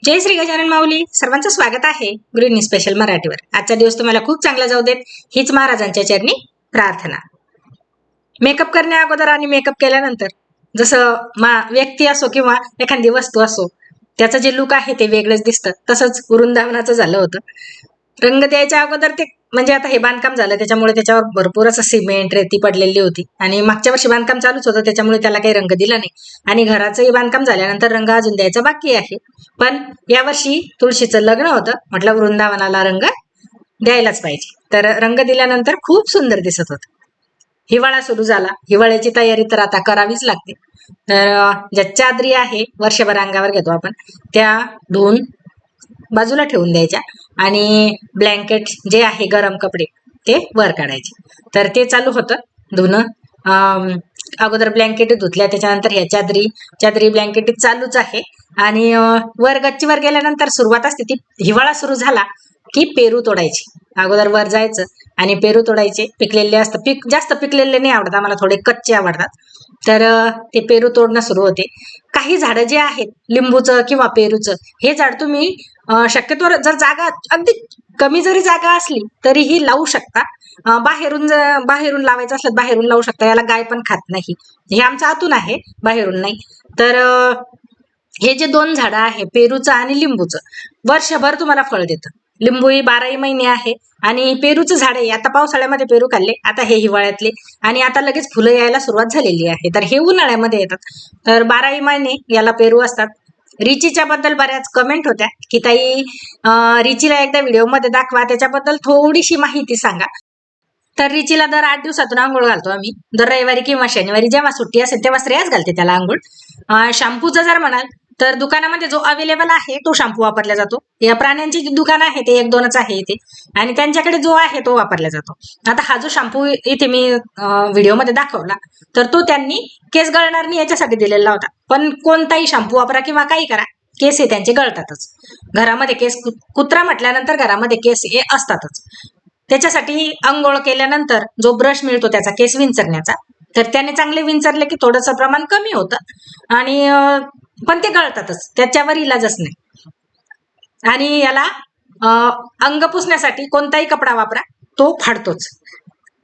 जय श्री गजानन माऊली. सर्वांचं स्वागत आहे गृहिणी स्पेशल मराठीवर. आजचा दिवस तुम्हाला खूप चांगला जाऊ देत हीच महाराजांच्या चरणी प्रार्थना. मेकअप करण्या अगोदर आणि मेकअप केल्यानंतर जसं व्यक्ती असो किंवा एखादी वस्तू असो, त्याचं जे लुक आहे ते वेगळंच दिसतं. तसंच वृंदावनाचं झालं होतं. रंग द्यायच्या अगोदर ते म्हणजे आता हे बांधकाम झालं त्याच्यामुळे त्याच्यावर भरपूर असं सिमेंट रेती पडलेली होती आणि मागच्या वर्षी बांधकाम चालूच होतं त्याच्यामुळे त्याला काही रंग दिला नाही. आणि घराचंही बांधकाम झाल्यानंतर रंग अजून द्यायचा बाकी आहे. पण यावर्षी तुळशीचं लग्न होतं, म्हटलं वृंदावनाला रंग द्यायलाच पाहिजे. तर रंग दिल्यानंतर खूप सुंदर दिसत होतं. हिवाळा सुरू झाला, हिवाळ्याची तयारी तर आता करावीच लागते. तर ज्या चादरी आहे वर्षभर अंगावर घेतो आपण, त्या धुवून बाजूला ठेवून द्यायच्या आणि ब्लँकेट जे आहे गरम कपडे ते वर काढायचे. तर ते चालू होतं धुणं. अगोदर ब्लँकेट धुतल्या, त्याच्यानंतर ह्या चादरी ब्लँकेट चालूच आहे. आणि वर गच्चीवर गेल्यानंतर सुरुवात असते ती, हिवाळा सुरू झाला की पेरू तोडायची. अगोदर वर जायचं आणि पेरू तोडायचे. पिकलेले असतं, जास्त पिकलेले नाही आवडत आम्हाला, थोडे कच्चे आवडतात. तर ते पेरू तोडणं सुरू होते. काही झाडं जे आहेत लिंबूचं किंवा पेरूचं, हे झाड तुम्ही शक्यतो जर जागा अगदी कमी जरी जागा असली तरीही लावू शकता. बाहेरून लावायचं असलं बाहेरून लावू शकता. याला गाय पण खात नाही. हे आमचं आतून आहे, बाहेरून नाही. तर हे जे दोन झाडं आहे पेरूचं आणि लिंबूचं, वर्षभर तुम्हाला फळ देतं. लिंबू ही 12ही महिने आहे आणि पेरूचं झाड आहे. आता पावसाळ्यामध्ये पेरू खाल्ले, आता हे हिवाळ्यातले, आणि आता लगेच फुलं यायला सुरुवात झालेली आहे. तर हे उन्हाळ्यामध्ये येतात. तर 12ही महिने याला पेरू असतात. रिचीच्या बद्दल बऱ्याच कमेंट होत्या की ताई रिचीला एकदा व्हिडिओमध्ये दाखवा, त्याच्याबद्दल थोडीशी माहिती सांगा. तर रिचीला दर 8 दिवसातून आंघोळ घालतो आम्ही. दर रविवारी किंवा शनिवारी जेव्हा सुट्टी असेल तेव्हा श्रेयाच घालते त्याला आंघोळ. शॅम्पूचं जर म्हणाल तर दुकानामध्ये जो अवेलेबल आहे तो शॅम्पू वापरला जातो. या प्राण्यांची जी दुकान आहे ते 1-2च आहे इथे, आणि त्यांच्याकडे जो आहे तो वापरला जातो. आता हा जो शॅम्पू इथे मी व्हिडिओमध्ये दाखवला, तर तो त्यांनी केस गळणार नाही याच्यासाठी दिलेला होता. पण कोणताही शॅम्पू वापरा किंवा काही करा, केस हे त्यांचे गळतातच. घरामध्ये केस, कुत्रा म्हटल्यानंतर घरामध्ये केस हे असतातच. त्याच्यासाठी अंघोळ केल्यानंतर जो ब्रश मिळतो त्याचा केस विंचरण्याचा, तर त्याने चांगले विंचरले की थोडंसं प्रमाण कमी होतं आणि पण ते गळतातच, त्याच्यावर इलाजच नाही. आणि याला अंग पुसण्यासाठी कोणताही कपडा वापरा, तो फाडतोच.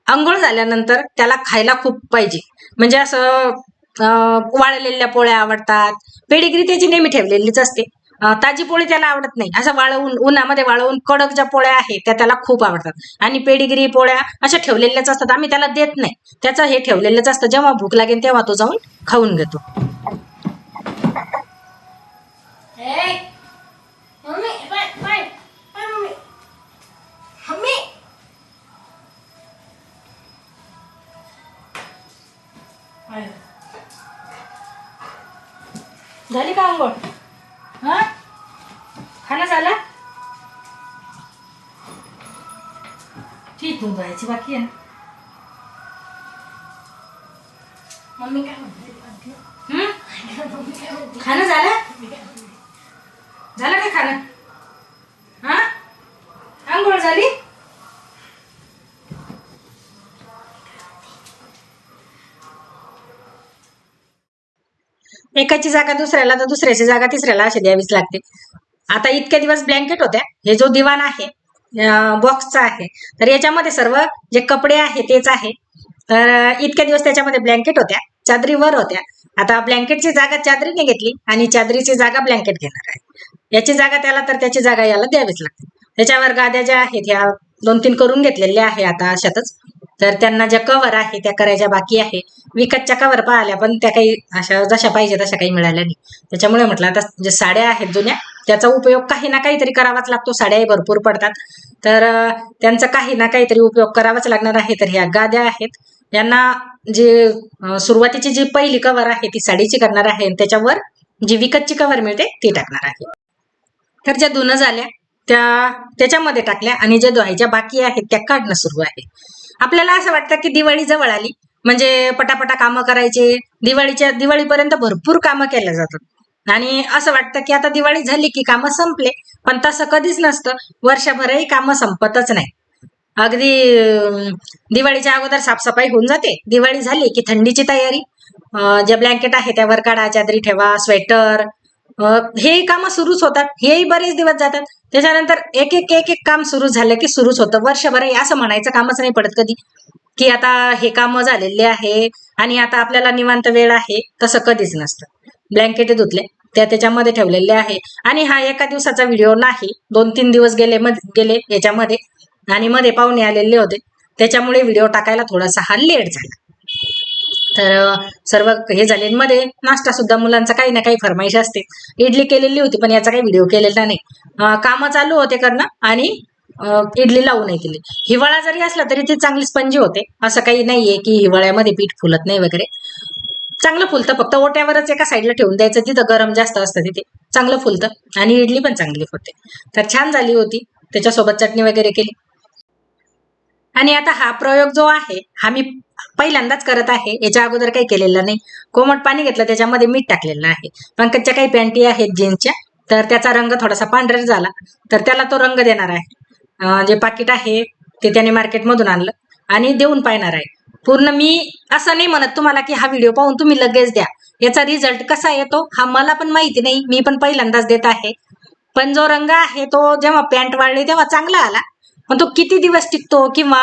अंघोळ झाल्यानंतर त्याला खायला खूप पाहिजे, म्हणजे असं वाळलेल्या पोळ्या आवडतात. पेडिग्री त्याची नेहमी ठेवलेलीच असते. ताजी पोळी त्याला आवडत नाही. असं उन्हामध्ये वाळवून कडक ज्या पोळ्या आहेत त्या त्याला खूप आवडतात. आणि पेडिग्री पोळ्या अशा ठेवलेल्याच असतात, आम्ही त्याला देत नाही. त्याचं हे ठेवलेलंच असतं, जेव्हा भूक लागेल तेव्हा तो जाऊन खाऊन घेतो. झाली का अंघोळ? हा, खाणं झालं? ठीक, दूध व्हायची बाकी आहे ना. मम्मी काय म्हणते? खाणं झालं? झालं काय खाणं? हा, अंघोळ झाली? एकाची जागा दुसऱ्याला तर दुसऱ्याची जागा तिसऱ्याला अशी द्यावीच लागते. आता इतके दिवस ब्लँकेट होत्या, हे जो दिवाण आहे बॉक्सचा आहे, तर याच्यामध्ये सर्व जे कपडे आहे तेच आहे. तर इतके दिवस त्याच्यामध्ये ब्लँकेट होत्या, चादरीवर होत्या. आता ब्लँकेटची जागा चादरीने घेतली आणि चादरीची जागा ब्लँकेट घेणार आहे. याची जागा त्याला तर त्याची जागा याला द्यावीच लागते. त्याच्यावर गाद्या ज्या आहेत ह्या 2-3 करून घेतलेल्या आहे आता अशातच. तर त्यांना ज्या कव्हर आहे त्या करायच्या बाकी आहे. विकतच्या कव्हर पाहिल्या पण त्या काही अशा जशा पाहिजे तशा काही मिळाल्या नाही. त्याच्यामुळे म्हटलं आता जे साड्या आहेत जुन्या, त्याचा उपयोग काही ना काहीतरी करावाच लागतो. साड्याही भरपूर पडतात, तर त्यांचा काही ना काहीतरी उपयोग करावाच लागणार आहे. तर ह्या गाद्या आहेत, यांना जे सुरुवातीची जी पहिली कव्हर आहे ती साडीची करणार आहे आणि त्याच्यावर जी विकतची कव्हर मिळते ती टाकणार आहे. तर ज्या धुणं झाल्या त्याच्यामध्ये टाकल्या आणि ज्या धुवायच्या बाकी आहेत त्या काढणं सुरू आहे. आपल्याला असं वाटतं की दिवाळी जवळ आली म्हणजे पटापटा कामं करायचे. दिवाळीपर्यंत भरपूर कामं केल्या जातात आणि असं वाटतं की आता दिवाळी झाली की कामं संपले, पण तसं कधीच नसतं. वर्षभरही कामं संपतच नाही. अगदी दिवाळीच्या अगोदर साफसफाई होऊन जाते. दिवाळी झाली की थंडीची तयारी, जे ब्लँकेट आहे त्यावर काढा, चादरी ठेवा, स्वेटर, हे कामं सुरूच होतात, हेही बरेच दिवस जातात. त्याच्यानंतर एक एक एक एक काम सुरू झालं की सुरूच होतं. वर्षभर असं म्हणायचं कामच नाही पडत कधी की आता हे काम झालेले आहे आणि आता आपल्याला निवांत वेळ आहे, तसं कधीच नसतं. ब्लँकेट धुतले, त्याच्यामध्ये ठेवलेले आहे. आणि हा एका दिवसाचा व्हिडिओ नाही, 2-3 दिवस गेले याच्यामध्ये. आणि मध्ये पाहुणे आलेले होते, त्याच्यामुळे व्हिडिओ टाकायला थोडासा हा लेट झाला. तर सर्व हे झाले. मध्ये नाश्ता सुद्धा मुलांचा काही ना काही फरमाईश असते. इडली केलेली होती पण याचा काही व्हिडिओ केलेला नाही. कामं चालू होते करणं आणि इडली लावूनही दिली. हिवाळा जरी असला तरी ती चांगली स्पंजी होते. असं काही नाहीये की हिवाळ्यामध्ये पीठ फुलत नाही वगैरे, चांगलं फुलतं. फक्त ओट्यावरच एका साईडला ठेवून द्यायचं, तिथं गरम जास्त असतं तिथे चांगलं फुलतं आणि इडली पण चांगली फुलते. तर छान झाली होती, त्याच्यासोबत चटणी वगैरे केली. आणि आता हा प्रयोग जो आहे हा मी पहिल्यांदाच करत आहे, याच्या अगोदर काही केलेला नाही. कोमट पाणी घेतलं, त्याच्यामध्ये मीठ टाकलेलं आहे. पंकजच्या काही पॅन्टी आहेत जीन्सच्या, तर त्याचा रंग थोडासा पांढरा झाला, तर त्याला तो रंग देणार आहे. जे पाकिट आहे ते त्याने मार्केटमधून आणलं आणि देऊन पाहणार आहे. पूर्ण मी असं नाही म्हणत तुम्हाला की हा व्हिडिओ पाहून तुम्ही लगेच द्या. याचा रिझल्ट कसा येतो हा मला पण माहिती नाही, मी पण पहिल्यांदाच देत आहे. पण जो रंग आहे तो जेव्हा पॅन्ट वाळली तेव्हा चांगला आला, पण तो किती दिवस टिकतो किंवा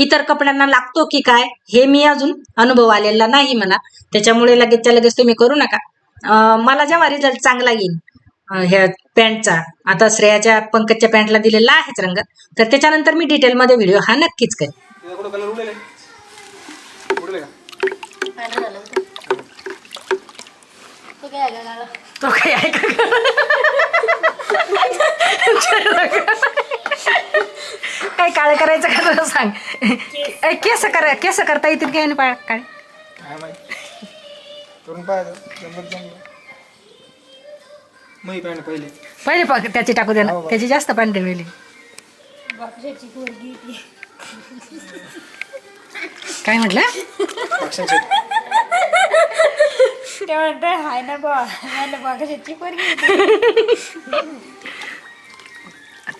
इतर कपड्यांना लागतो की काय हे मी अजून अनुभव आलेला नाही मला. त्याच्यामुळे लगेचच्या लगेच तुम्ही करू नका. मला जेव्हा रिझल्ट चांगला येईल ह्या पॅन्टचा, आता श्रेयाच्या पंकजच्या पॅन्टला दिलेला आहेच रंग, तर त्याच्यानंतर मी डिटेलमध्ये व्हिडिओ हा नक्कीच करेन. तो काही आहे का? काय काळे करायचं का तुला सांग. केस करता येतील काय नाही काळे पहिले त्याची टाकू दे ना, त्याची जास्त पांढरी वेली. काय म्हटलं? हाय ना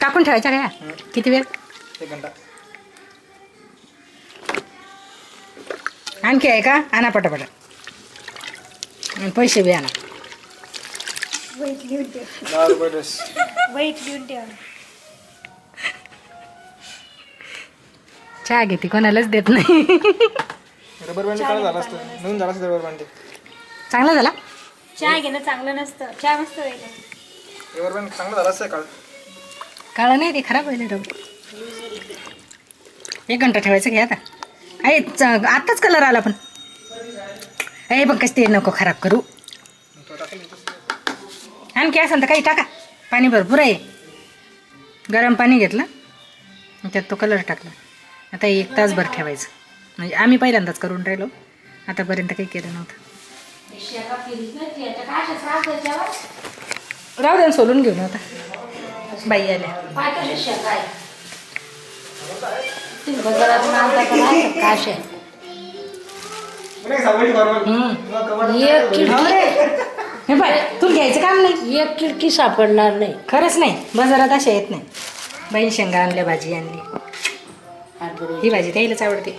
टाकून ठेवायच्या काय? किती वेळ? 1 घंटा. आणखी आहे का? आणा पटापट. पैसे बी आणा. वहीत लिहून ठेव. 10 रुपये ड्रेस. वहीत लिहून ठेव. चहा घेते, कोणालाच देत नाही. रबर बँड काय झाला असतं, नवीन झाला असतं रबर बँड. चांगला झाला. चहा घेणं चांगलं नसतं, चहा मस्त वेगळं. रबर बँड चांगला झाला असतं काळ. काळं नाही, ते खराब होईल. 1 घंटा ठेवायचं घ्या आता. आत्ताच कलर आला पण. पंकज ते नको खराब करू. आणखी असं तर काही टाका, पाणी भरपूर आहे. गरम पाणी घेतलं, त्यात तो कलर टाकला. आता 1 तासभर ठेवायचं. म्हणजे आम्ही पहिल्यांदाच करून राहिलो, आतापर्यंत काही केलं नव्हतं. राहू द्या, सोलून घेऊन आता बाई आल्या. हे बाय, तू घ्यायचं काम नाही. 1 खिडकी सापडणार नाही. खरंच नाही, बाजारात अशा येत नाही. बाईन शेंगा आणल्या, भाजी आणली. ही भाजी त्यालाच आवडते.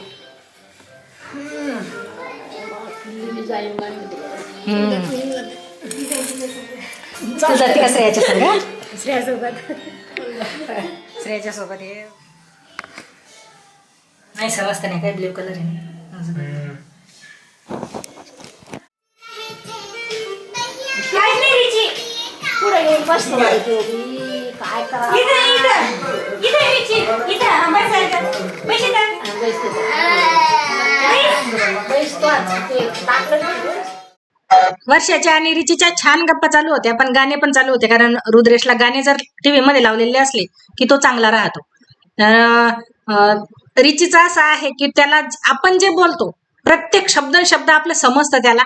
तू जाते का श्रेयाच्या संग? श्रेयाच्या सोबत हे नाही समजतं नाही काय. ब्ल्यू कलर आहे. पुढे येऊन बसतो काय करा. वर्षाच्या आणि रिचीच्या छान गप्पा चालू होत्या, पण गाणे पण चालू होते. कारण रुद्रेशला गाणे जर टीव्ही मध्ये लावलेले असले की तो चांगला राहतो. रिचीचा असा आहे की त्याला आपण जे बोलतो प्रत्येक शब्द आपलं समजतं त्याला.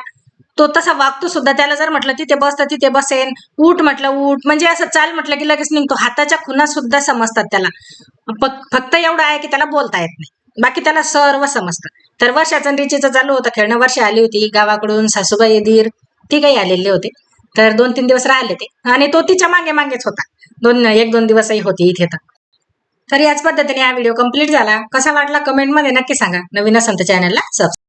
तो तसा वागतो सुद्धा. त्याला जर म्हटलं तिथे बस तर तिथे बसेन, उठ म्हटलं उठ, म्हणजे असं चाल म्हटलं की लगेच निघतो. हाताच्या खुणा सुद्धा समजतात त्याला. फक्त एवढं आहे की त्याला बोलता येत नाही, बाकी त्याला सर्व समजतं. तर वर्षाचं रिचीचं चालू होतं खेळणं. वर्ष आली होती गावाकडून, सासूबाई दीर ती काही आलेले होते. तर 2-3 दिवस राहिले ते, आणि तो तिच्या मागे मागेच होता. 1-2 दिवसही होती इथे. तर याच पद्धतीने हा व्हिडिओ कंप्लीट झाला. कसा वाटला कमेंटमध्ये नक्की सांगा. नवीन असेल तर चॅनलला सबस्क्राईब